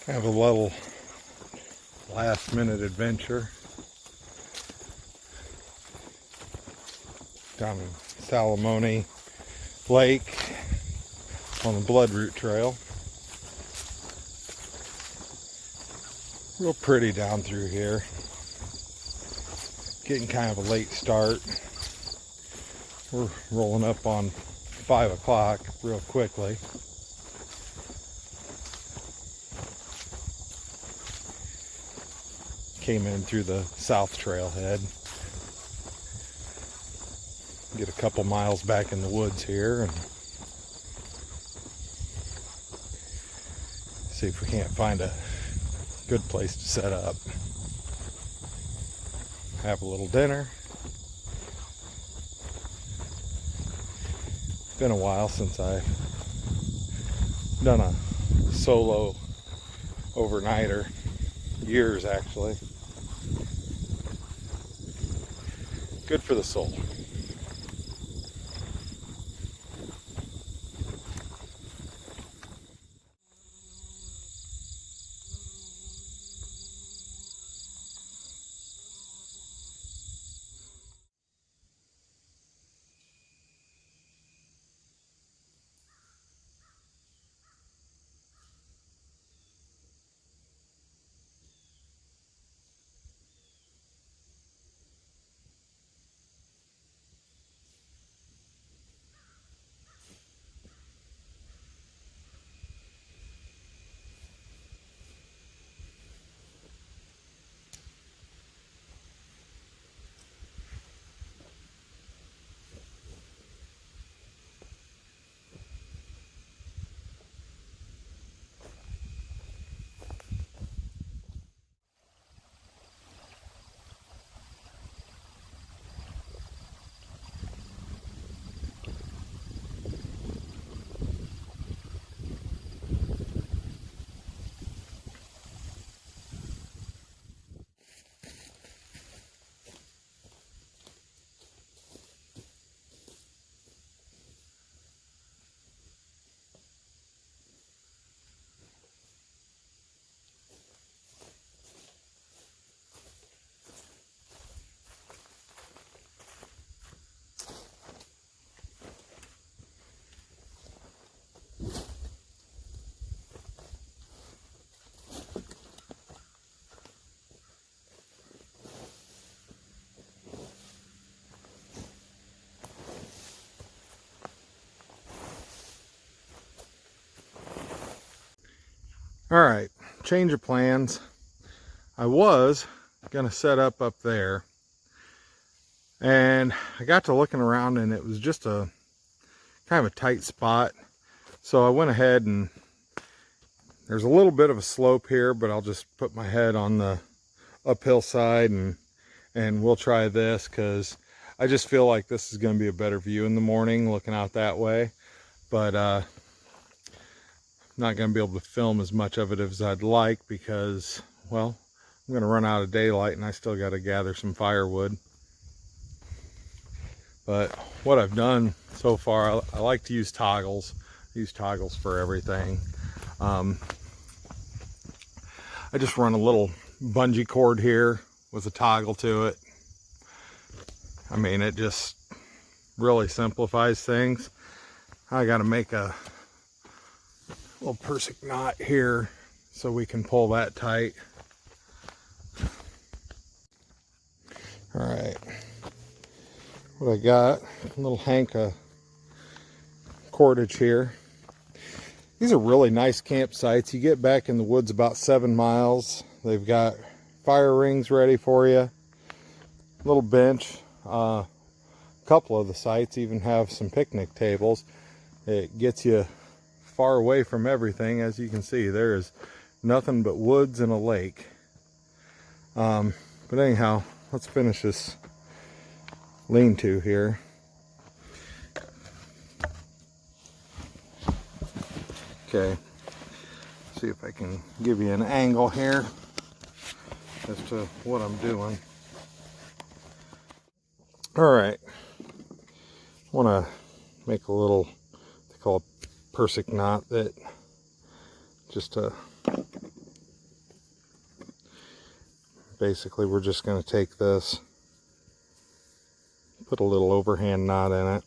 Have a little last minute adventure down in Salamone Lake on the Bloodroot Trail. Real pretty down through here. Getting kind of a late start. We're rolling up on 5 o'clock real quickly. Came in through the south trailhead. Get a couple miles back in the woods here and see if we can't find a good place to set up. Have a little dinner. It's been a while since I've done a solo overnighter. Years, actually. Good for the soul. All right, change of plans. I was gonna set up there, and I got to looking around and it was just a kind of a tight spot. So I went ahead, and there's a little bit of a slope here, but I'll just put my head on the uphill side and we'll try this, because I just feel like this is gonna be a better view in the morning looking out that way. But not going to be able to film as much of it as I'd like, because, well, I'm going to run out of daylight and I still got to gather some firewood. But what I've done so far, I like to use toggles. I use toggles for everything. I just run a little bungee cord here with a toggle to it. I mean, it just really simplifies things. I got to make a little Persic knot here so we can pull that tight. All right, what I got, a little hank of cordage here. These are really nice campsites. You get back in the woods about 7 miles. They've got fire rings ready for you, little bench. A couple of the sites even have some picnic tables. It gets you far away from everything. As you can see, there is nothing but woods and a lake. But anyhow, let's finish this lean-to here. Okay, see if I can give you an angle here as to what I'm doing. All right, I want to make a little, they call it Persic knot, that just to basically we're just going to take this, put a little overhand knot in it.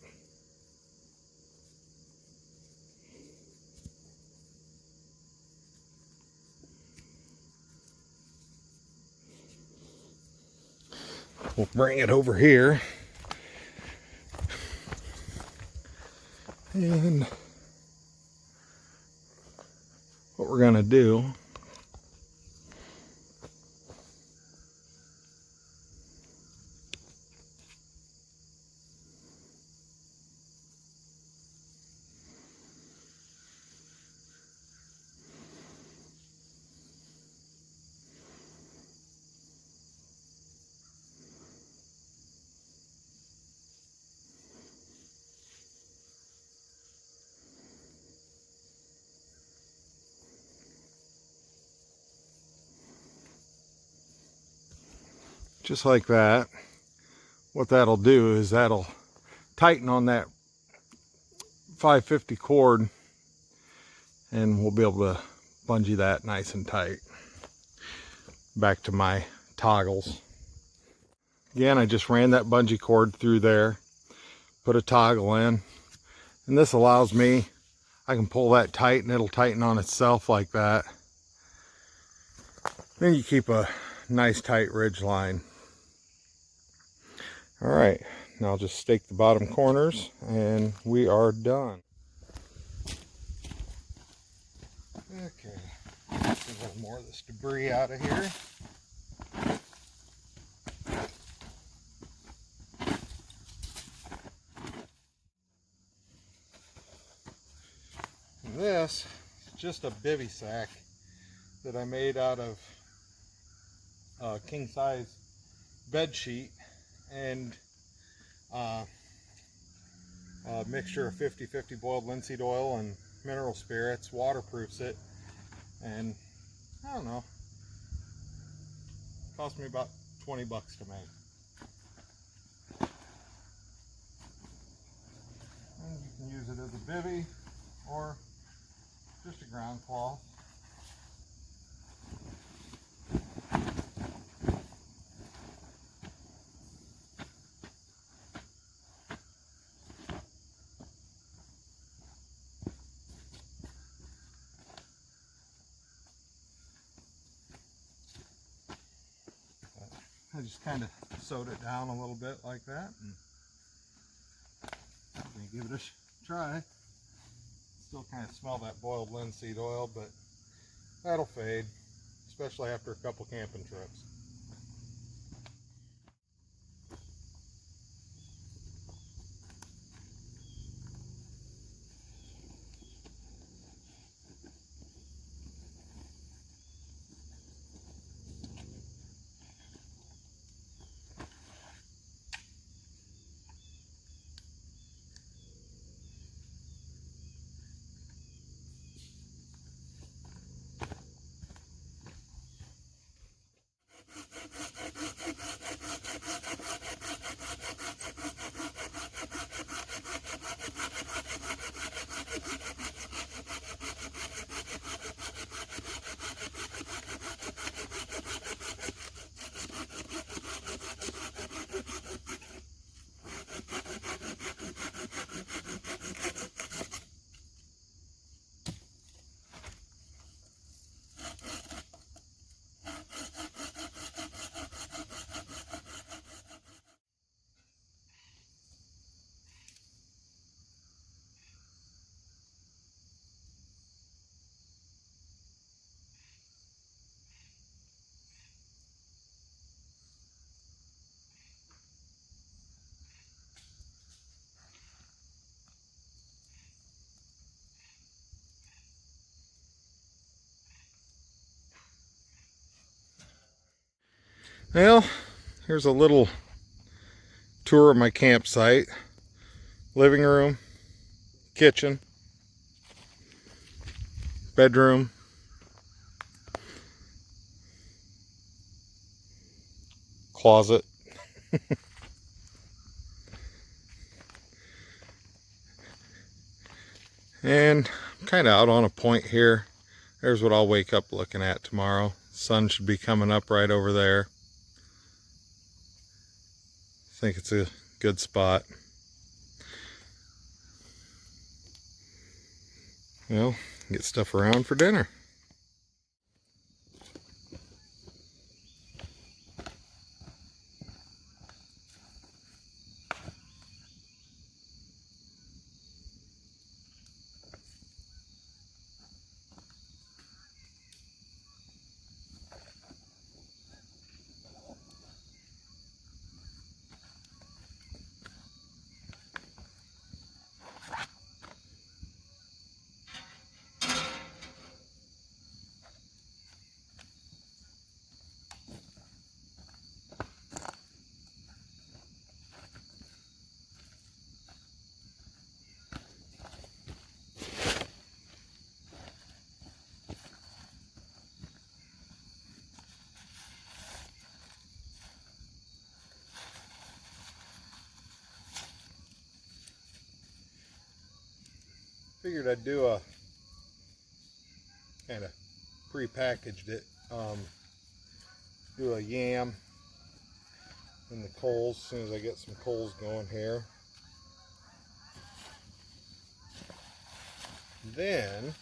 We'll bring it over here. And what we're going to do just like that. What that'll do is that'll tighten on that 550 cord, and we'll be able to bungee that nice and tight. Back to my toggles. Again, I just ran that bungee cord through there, put a toggle in, and this allows me, I can pull that tight and it'll tighten on itself like that. Then you keep a nice tight ridge line. All right, now I'll just stake the bottom corners and we are done. Okay, get a little more of this debris out of here. And this is just a bivy sack that I made out of king size bed sheet and a mixture of 50-50 boiled linseed oil and mineral spirits, waterproofs it, and I don't know, cost me about 20 bucks to make. And you can use it as a bivy or just a ground cloth. I just kind of sewed it down a little bit like that, and I'm going to give it a try. Still kind of smell that boiled linseed oil, but that'll fade, especially after a couple camping trips. Well, here's a little tour of my campsite. Living room, kitchen, bedroom, closet. And I'm kind of out on a point here. There's what I'll wake up looking at tomorrow. Sun should be coming up right over there. think it's a good spot. Well, get stuff around for dinner. Figured I'd do a kind of pre-packaged it. Do a yam in the coals as soon as I get some coals going here. Then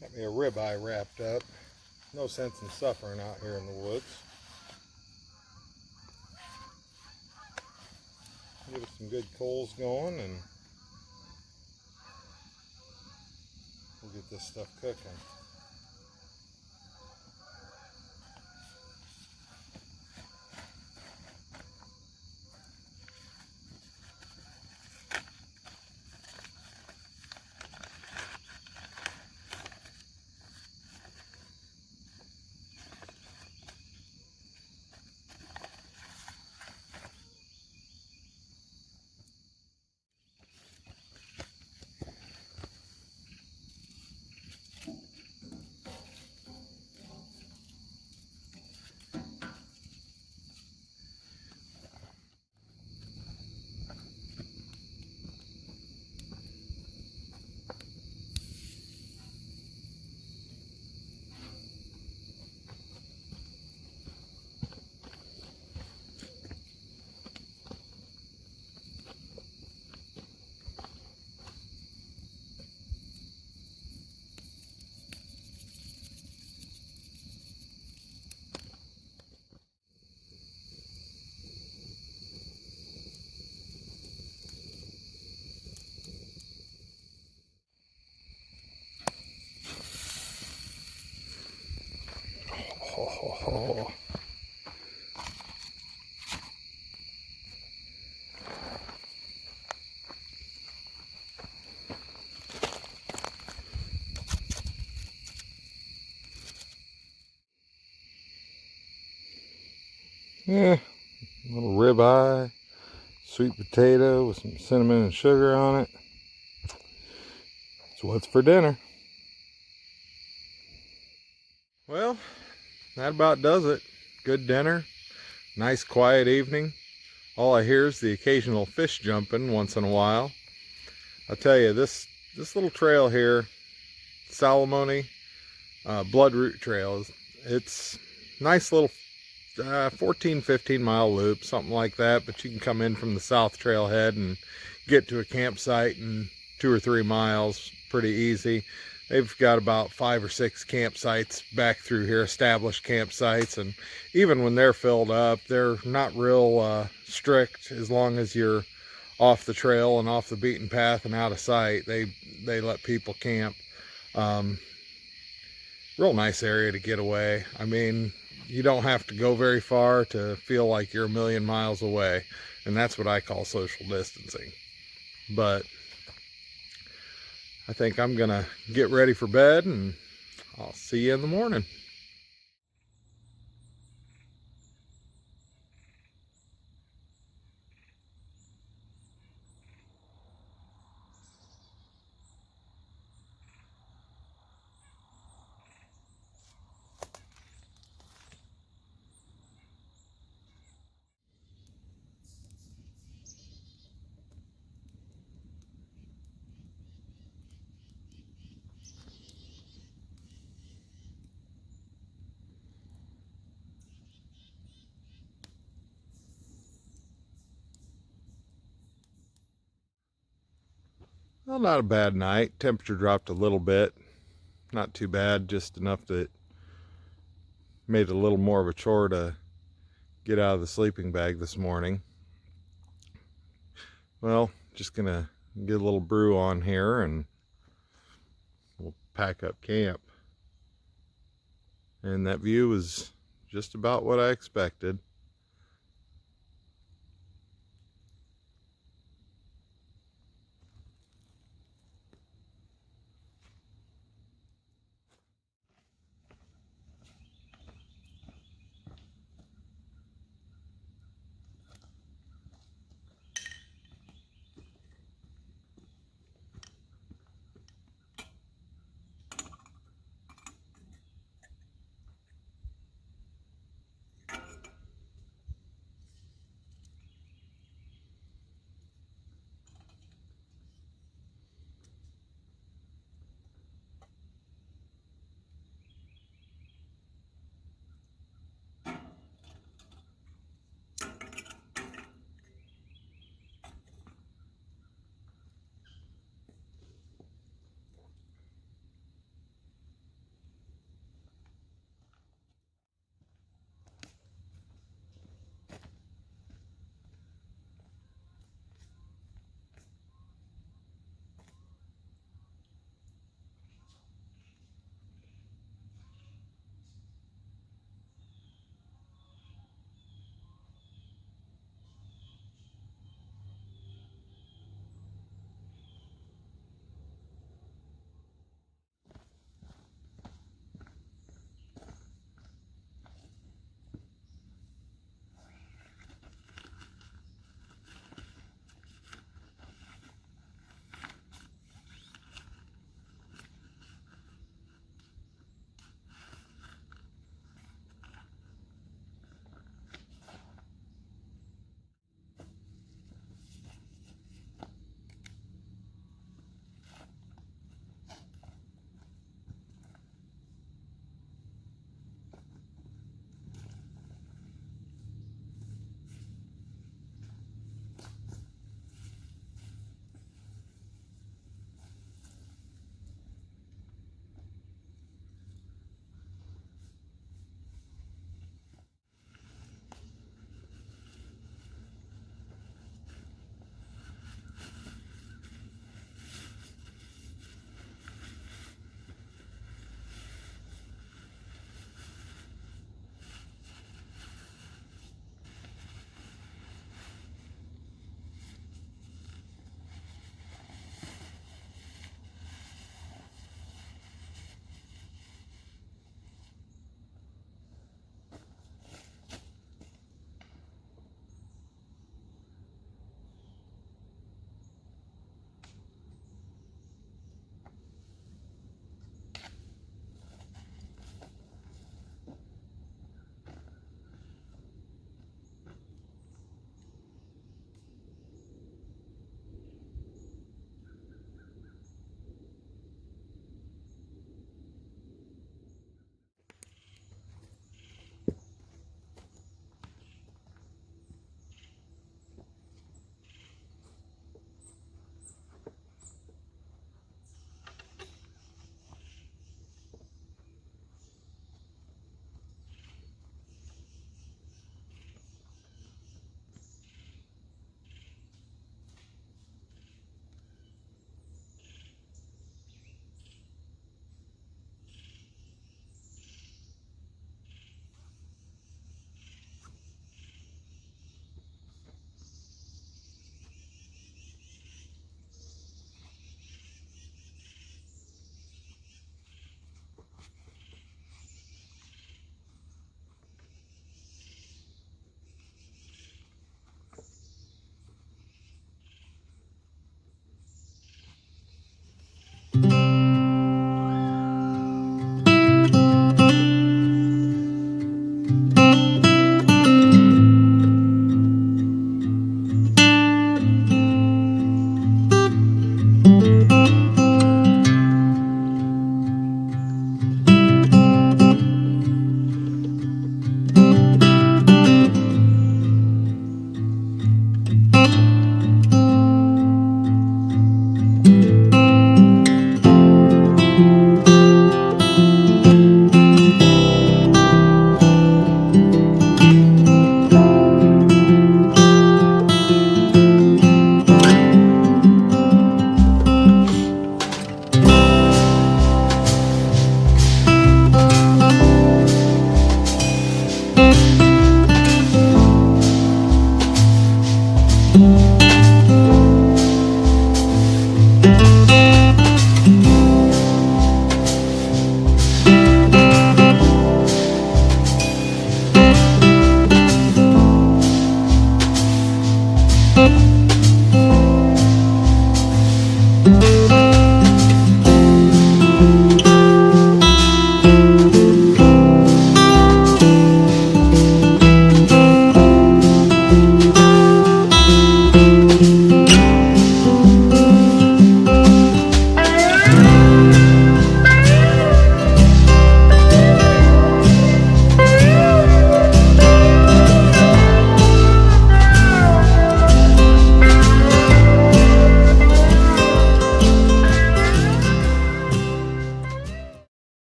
got me a ribeye wrapped up. No sense in suffering out here in the woods. Give it some good coals going and we'll get this stuff cooking. Oh. Yeah, a little ribeye, sweet potato with some cinnamon and sugar on it. That's what's for dinner. Well, that about does it. Good dinner, nice quiet evening. All I hear is the occasional fish jumping once in a while. I'll tell you, this little trail here, Salamone Bloodroot Trail, it's nice little 14-15 mile loop, something like that, but you can come in from the south trailhead and get to a campsite in 2 or 3 miles pretty easy. They've got about 5 or 6 campsites back through here, established campsites, and even when they're filled up, they're not real strict. As long as you're off the trail and off the beaten path and out of sight, they let people camp. Real nice area to get away. I mean, you don't have to go very far to feel like you're a million miles away, and that's what I call social distancing. But I think I'm gonna get ready for bed, and I'll see you in the morning. Well, not a bad night. Temperature dropped a little bit. Not too bad, just enough that it made it a little more of a chore to get out of the sleeping bag this morning. Well, just gonna get a little brew on here and we'll pack up camp. And that view was just about what I expected.